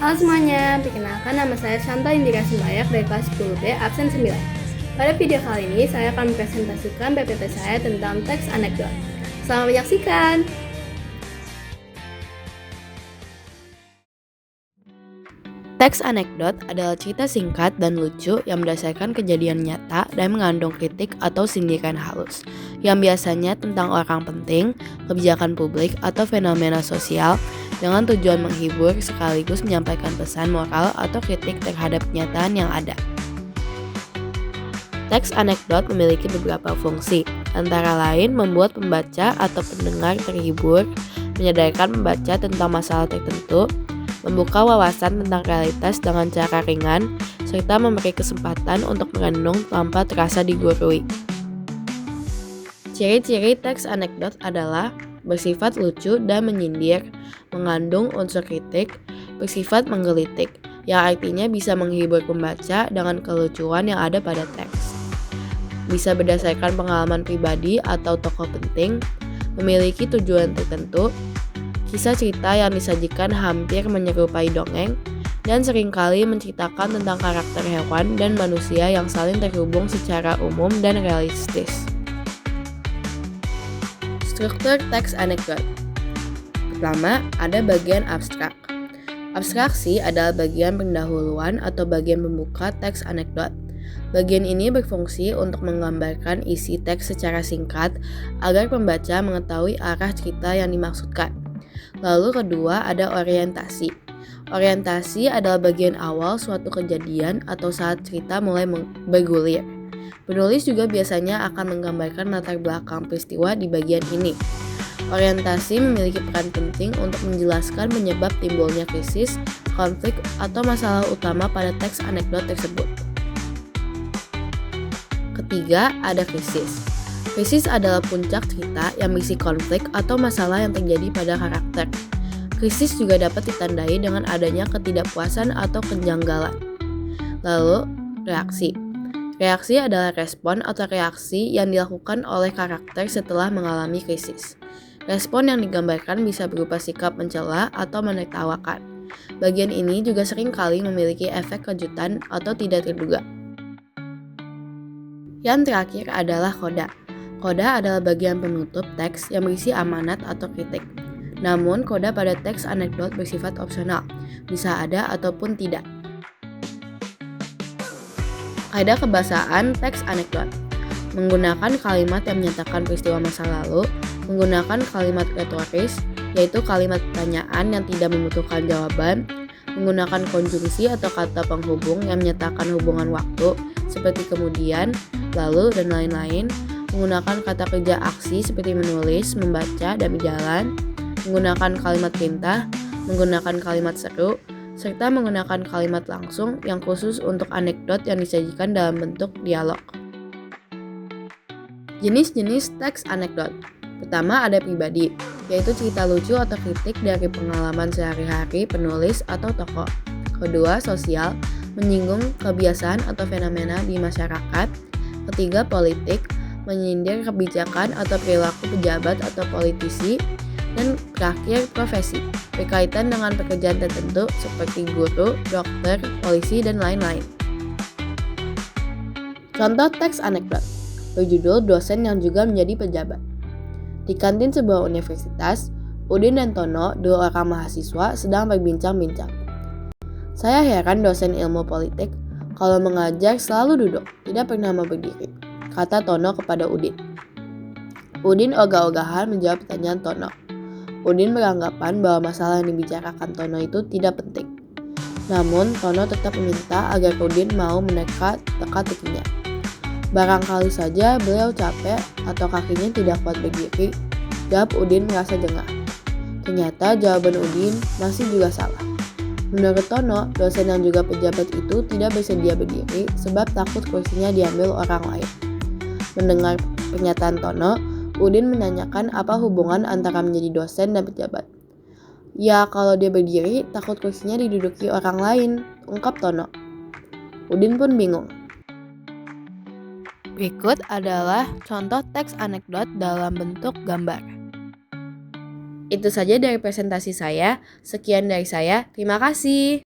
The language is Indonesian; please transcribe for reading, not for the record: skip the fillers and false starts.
Halo semuanya, perkenalkan nama saya Shanta Indira Simbayak dari kelas 10B absen 9. Pada video kali ini saya akan mempresentasikan PPT saya tentang teks anekdot. Selamat menyaksikan. Teks anekdot adalah cerita singkat dan lucu yang berdasarkan kejadian nyata dan mengandung kritik atau sindiran halus, yang biasanya tentang orang penting, kebijakan publik, atau fenomena sosial dengan tujuan menghibur sekaligus menyampaikan pesan moral atau kritik terhadap kenyataan yang ada. Teks anekdot memiliki beberapa fungsi, antara lain membuat pembaca atau pendengar terhibur, menyadarkan pembaca tentang masalah tertentu, membuka wawasan tentang realitas dengan cara ringan, serta memberi kesempatan untuk merenung tanpa terasa digurui. Ciri-ciri teks anekdot adalah bersifat lucu dan menyindir, mengandung unsur kritik, bersifat menggelitik, yang artinya bisa menghibur pembaca dengan kelucuan yang ada pada teks. Bisa berdasarkan pengalaman pribadi atau tokoh penting, memiliki tujuan tertentu, kisah cerita yang disajikan hampir menyerupai dongeng, dan seringkali menceritakan tentang karakter hewan dan manusia yang saling terhubung secara umum dan realistis. Struktur teks anekdot. Pertama, ada bagian abstrak. Abstraksi adalah bagian pendahuluan atau bagian pembuka teks anekdot. Bagian ini berfungsi untuk menggambarkan isi teks secara singkat agar pembaca mengetahui arah cerita yang dimaksudkan. Lalu kedua ada orientasi. Orientasi adalah bagian awal suatu kejadian atau saat cerita mulai bergulir. Penulis juga biasanya akan menggambarkan latar belakang peristiwa di bagian ini. Orientasi memiliki peran penting untuk menjelaskan penyebab timbulnya krisis, konflik, atau masalah utama pada teks anekdot tersebut. Ketiga, ada krisis. Krisis adalah puncak cerita yang berisi konflik atau masalah yang terjadi pada karakter. Krisis juga dapat ditandai dengan adanya ketidakpuasan atau kejanggalan. Lalu, reaksi. Reaksi adalah respon atau reaksi yang dilakukan oleh karakter setelah mengalami krisis. Respon yang digambarkan bisa berupa sikap mencela atau menertawakan. Bagian ini juga sering kali memiliki efek kejutan atau tidak terduga. Yang terakhir adalah koda. Koda adalah bagian penutup teks yang berisi amanat atau kritik. Namun, koda pada teks anekdot bersifat opsional, bisa ada ataupun tidak. Kaidah kebahasaan teks anekdot. Menggunakan kalimat yang menyatakan peristiwa masa lalu, menggunakan kalimat retoris, yaitu kalimat pertanyaan yang tidak membutuhkan jawaban, menggunakan konjungsi atau kata penghubung yang menyatakan hubungan waktu, seperti kemudian, lalu, dan lain-lain, menggunakan kata kerja aksi seperti menulis, membaca, dan berjalan, menggunakan kalimat perintah, menggunakan kalimat seru, serta menggunakan kalimat langsung yang khusus untuk anekdot yang disajikan dalam bentuk dialog. Jenis-jenis teks anekdot. Pertama ada pribadi, yaitu cerita lucu atau kritik dari pengalaman sehari-hari penulis atau tokoh. Kedua, sosial, menyinggung kebiasaan atau fenomena di masyarakat. Ketiga, politik, menyindir kebijakan atau perilaku pejabat atau politisi. Dan terakhir, profesi, berkaitan dengan pekerjaan tertentu seperti guru, dokter, polisi, dan lain-lain. Contoh teks anekdot, berjudul dosen yang juga menjadi pejabat. Di kantin sebuah universitas, Udin dan Tono, dua orang mahasiswa, sedang berbincang-bincang. Saya heran dosen ilmu politik, kalau mengajar selalu duduk, tidak pernah mau berdiri, kata Tono kepada Udin. Udin ogah-ogahan menjawab pertanyaan Tono. Udin beranggapan bahwa masalah yang dibicarakan Tono itu tidak penting. Namun, Tono tetap meminta agar Udin mau meneka teka-tekinya. Barangkali saja beliau capek atau kakinya tidak kuat berdiri, jawab Udin merasa jengah. Ternyata jawaban Udin masih juga salah. Menurut Tono, dosen yang juga pejabat itu tidak bersedia berdiri sebab takut kursinya diambil orang lain. Mendengar pernyataan Tono, Udin menanyakan apa hubungan antara menjadi dosen dan pejabat. Ya, kalau dia berdiri, takut kursinya diduduki orang lain, ungkap Tono. Udin pun bingung. Berikut adalah contoh teks anekdot dalam bentuk gambar. Itu saja dari presentasi saya. Sekian dari saya. Terima kasih.